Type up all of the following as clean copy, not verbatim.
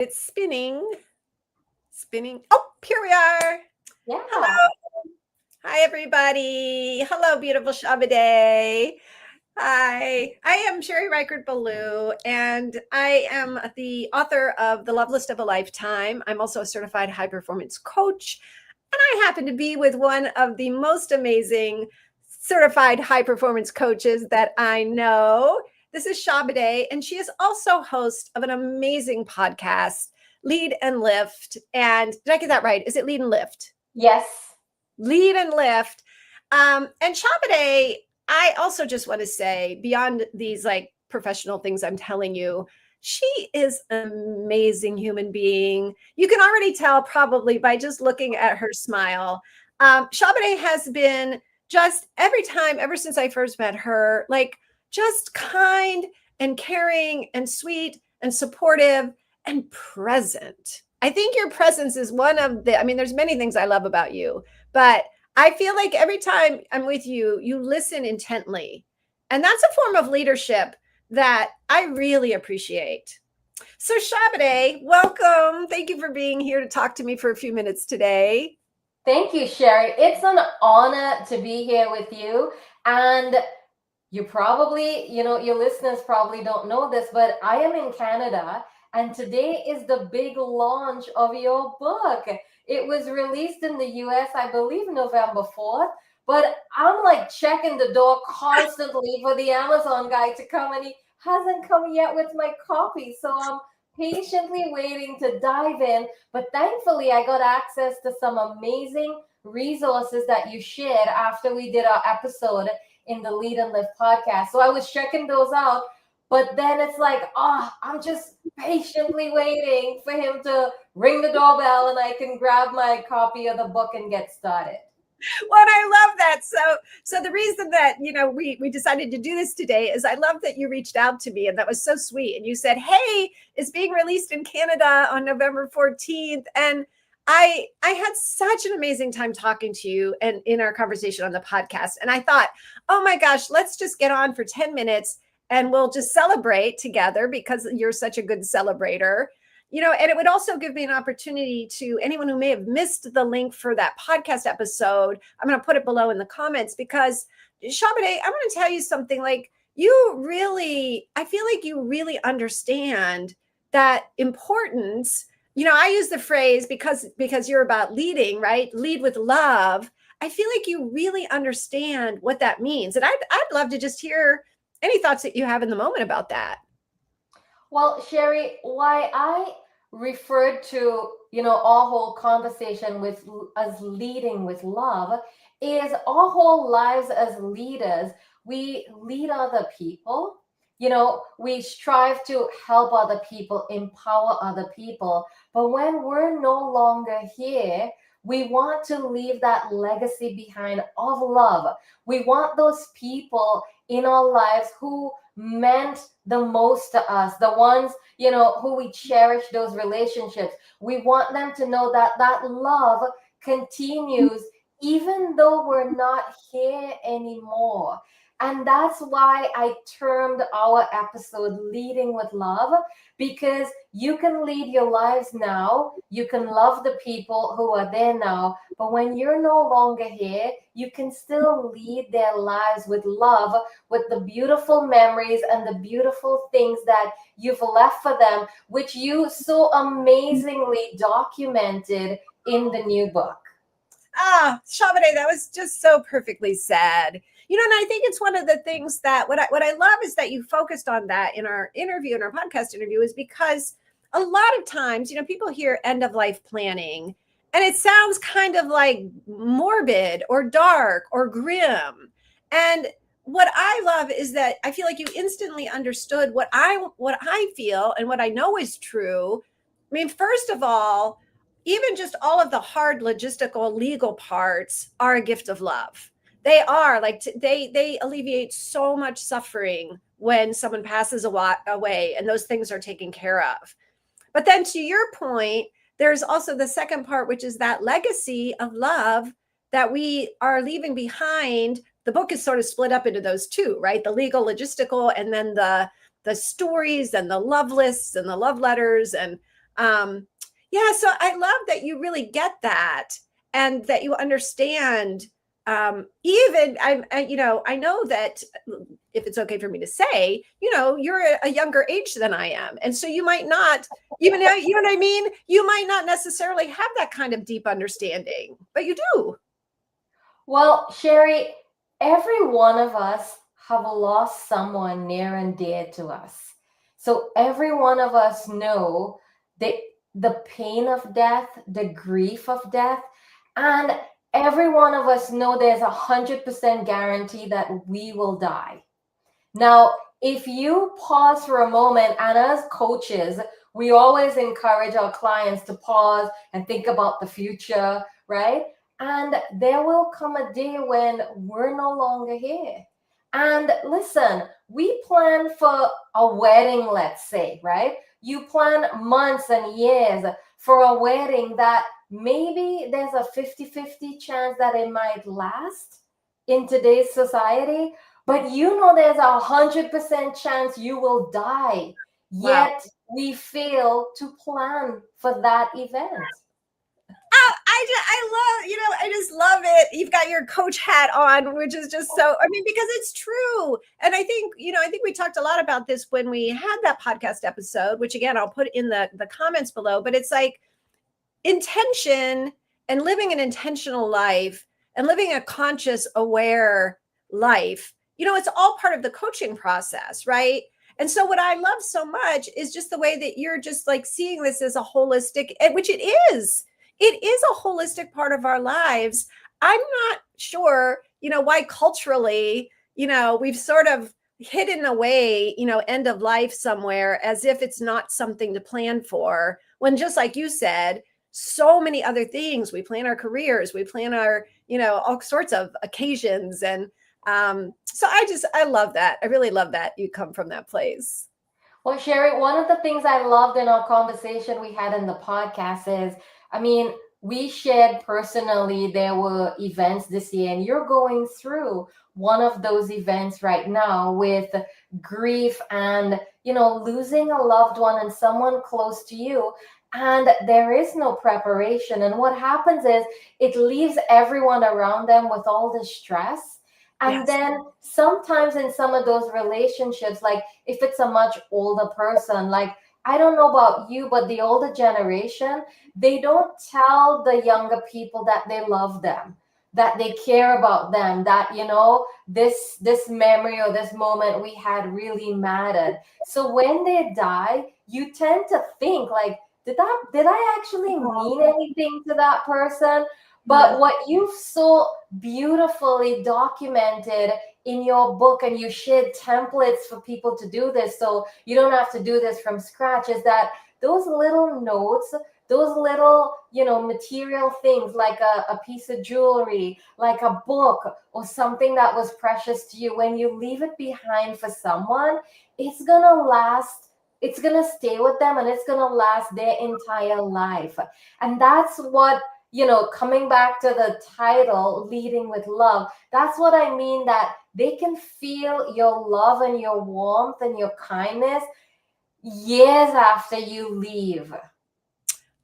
It's spinning. Oh, here we are. Yeah. Hello. Hi, everybody. Hello, beautiful Chabidaye. Hi, I am Sherry Richert Belul, and I am the author of The Love List of a Lifetime. I'm also a certified high performance coach, and I happen to be with one of the most amazing certified high performance coaches that I know. This is Chabidaye, and she is also host of an amazing podcast, Lead and Lift. And did I get that right? Is it Lead and Lift? Yes. Lead and Lift. And Chabidaye, I also just want to say, beyond these like professional things I'm telling you, she is an amazing human being. You can already tell probably by just looking at her smile. Chabidaye has been just every time, ever since I first met her, like just kind and caring and sweet and supportive and present. I think your presence is one of the, I mean, there's many things I love about you, but I feel like every time I'm with you, you listen intently. And that's a form of leadership that I really appreciate. So, Chabidaye, welcome. Thank you for being here to talk to me for a few minutes today. Thank you, Sherry. It's an honor to be here with you. And you probably, your listeners probably don't know this, but I am in Canada, and today is the big launch of your book. It was released in the US, I believe, November 4th, but I'm like checking the door constantly for the Amazon guy to come, and he hasn't come yet with my copy. So I'm patiently waiting to dive in. But thankfully, I got access to some amazing resources that you shared after we did our episode in the Lead and Lift podcast. So I was checking those out, but then it's like, I'm just patiently waiting for him to ring the doorbell and I can grab my copy of the book and get started. Well, I love that. So the reason that we decided to do this today is I love that you reached out to me, and that was so sweet. And you said, "Hey, it's being released in Canada on November 14th," and I had such an amazing time talking to you and in our conversation on the podcast. And I thought, oh my gosh, let's just get on for 10 minutes and we'll just celebrate together because you're such a good celebrator. And it would also give me an opportunity to anyone who may have missed the link for that podcast episode. I'm going to put it below in the comments because Chabidaye, I'm going to tell you something like I feel like you really understand that importance. I use the phrase because you're about leading, right? Lead with love. I feel like you really understand what that means. And I'd love to just hear any thoughts that you have in the moment about that. Well, Sherry, why I referred to, our whole conversation with us leading with love is our whole lives as leaders. We lead other people. We strive to help other people, empower other people. But when we're no longer here, we want to leave that legacy behind of love. We want those people in our lives who meant the most to us, the ones, who we cherish those relationships. We want them to know that that love continues even though we're not here anymore. And that's why I termed our episode Leading with Love, because you can lead your lives now. You can love the people who are there now. But when you're no longer here, you can still lead their lives with love, with the beautiful memories and the beautiful things that you've left for them, which you so amazingly documented in the new book. Chabidaye, that was just so perfectly said. And I think it's one of the things that what I love is that you focused on that in our podcast interview, is because a lot of times, people hear end of life planning and it sounds kind of like morbid or dark or grim. And what I love is that I feel like you instantly understood what I feel and what I know is true. I mean, first of all, even just all of the hard logistical legal parts are a gift of love. They are like they alleviate so much suffering when someone passes away, and those things are taken care of. But then to your point, there's also the second part, which is that legacy of love that we are leaving behind. The book is sort of split up into those two, right? The legal logistical, and then the stories and the love lists and the love letters. And Yeah, so I love that you really get that and that you understand. Even I know that if it's okay for me to say, you're a younger age than I am, and so you might not, even though, you know what I mean. You might not necessarily have that kind of deep understanding, but you do. Well, Sherry, every one of us have lost someone near and dear to us. So every one of us know the the pain of death, the grief of death, and every one of us know there's 100% guarantee that we will die. Now, if you pause for a moment, and as coaches, we always encourage our clients to pause and think about the future, right? And there will come a day when we're no longer here. And listen, we plan for a wedding, let's say, right? You plan months and years for a wedding that maybe there's a 50-50 chance that it might last in today's society, but you know there's 100% chance you will die, Wow. yet we fail to plan for that event. Oh, I just love it. You've got your coach hat on, which is just so, I mean, because it's true. And I think we talked a lot about this when we had that podcast episode, which again, I'll put in the comments below, but it's like intention and living an intentional life and living a conscious, aware life. It's all part of the coaching process, right? And so what I love so much is just the way that you're just like seeing this as a holistic, which it is. It is a holistic part of our lives. I'm not sure, why culturally, we've sort of hidden away, end of life somewhere as if it's not something to plan for. When just like you said, so many other things. We plan our careers, we plan our, all sorts of occasions. And so I love that. I really love that you come from that place. Well, Sherry, one of the things I loved in our conversation we had in the podcast is, I mean, we shared personally there were events this year, and you're going through one of those events right now with grief and, losing a loved one and someone close to you. And there is no preparation. And what happens is it leaves everyone around them with all the stress. And Yes. then sometimes in some of those relationships, like if it's a much older person, like I don't know about you, but the older generation, they don't tell the younger people that they love them, that they care about them, that this memory or this moment we had really mattered. So when they die, you tend to think like, did I actually mean anything to that person? Yeah. But what you've so beautifully documented in your book, and you shared templates for people to do this so you don't have to do this from scratch, is that those little notes, those little material things like a piece of jewelry, like a book or something that was precious to you, when you leave it behind for someone, it's gonna last. It's gonna stay with them, and it's gonna last their entire life. And that's what, coming back to the title, Leading with Love, that's what I mean, that they can feel your love and your warmth and your kindness years after you leave.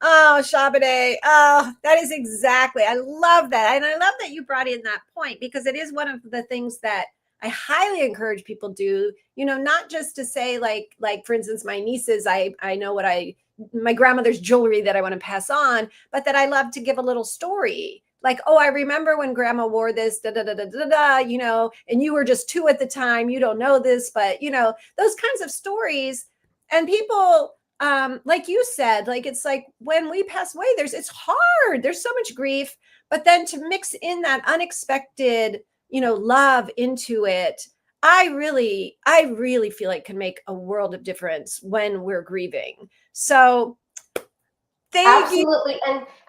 Oh, Chabidaye. Oh, that is exactly. I love that. And I love that you brought in that point, because it is one of the things that I highly encourage people do, not just to say like for instance, my nieces, I know my grandmother's jewelry that I want to pass on, but that I love to give a little story. Like, oh, I remember when grandma wore this, da da da da da da, and you were just 2 at the time. You don't know this, but those kinds of stories. And people, like you said, like it's like when we pass away, it's hard. There's so much grief, but then to mix in that unexpected, love into it, I really feel like can make a world of difference when we're grieving. So thank you. Absolutely.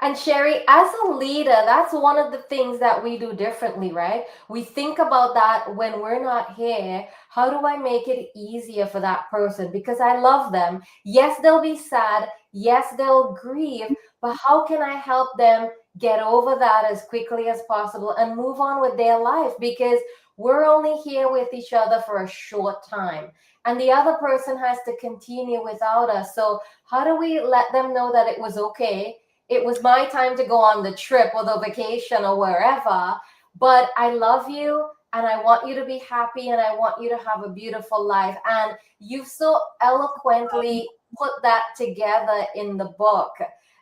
And Sherry, as a leader, that's one of the things that we do differently, right? We think about that when we're not here. How do I make it easier for that person? Because I love them. Yes, they'll be sad. Yes, they'll grieve. But how can I help them get over that as quickly as possible and move on with their life? Because we're only here with each other for a short time, and the other person has to continue without us. So how do we let them know that it was okay? It was my time to go on the trip or the vacation or wherever, but I love you and I want you to be happy and I want you to have a beautiful life. And you've so eloquently put that together in the book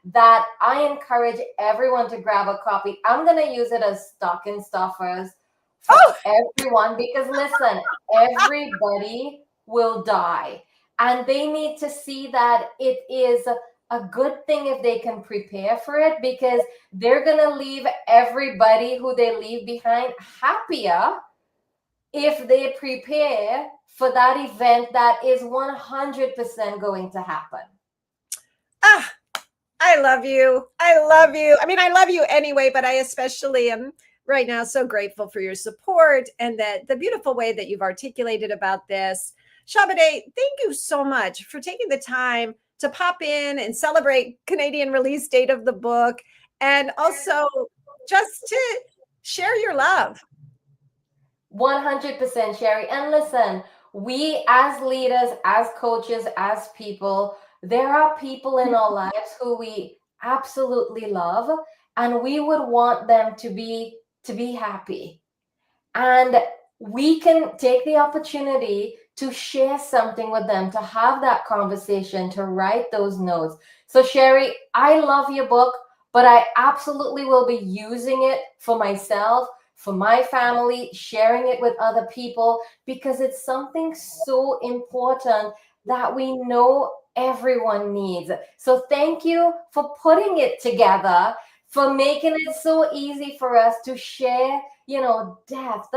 that I encourage everyone to grab a copy. I'm going to use it as stocking stuffers for everyone, because listen, everybody will die, and they need to see that it is a good thing if they can prepare for it, because they're going to leave everybody who they leave behind happier if they prepare for that event that is 100% going to happen. Ah, I love you. I love you. I mean, I love you anyway, but I especially am right now so grateful for your support and that the beautiful way that you've articulated about this. Chabidaye, thank you so much for taking the time to pop in and celebrate Canadian release date of the book, and also just to share your love. 100%, Sherry. And listen, we as leaders, as coaches, as people, there are people in our lives who we absolutely love, and we would want them to be happy. And we can take the opportunity to share something with them, to have that conversation, to write those notes. So Sherry, I love your book, but I absolutely will be using it for myself, for my family, sharing it with other people, because it's something so important that we know everyone needs. So thank you for putting it together, for making it so easy for us to share, depth,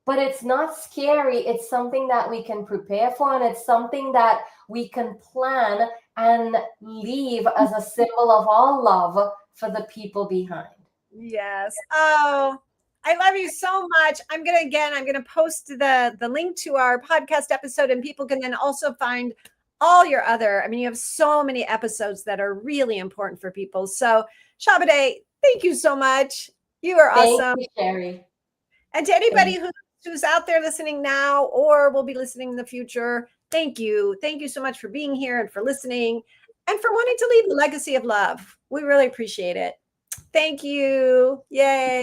but it's not scary. It's something that we can prepare for, and it's something that we can plan and leave as a symbol of our love for the people behind. Yes. Oh, I love you so much. I'm going to post the link to our podcast episode, and people can then also find all your other, I mean, you have so many episodes that are really important for people. So Chabidaye, thank you so much. You are awesome. Thank you, Sherry. And to anybody who's out there listening now or will be listening in the future, thank you. Thank you so much for being here and for listening and for wanting to leave a legacy of love. We really appreciate it. Thank you. Yay.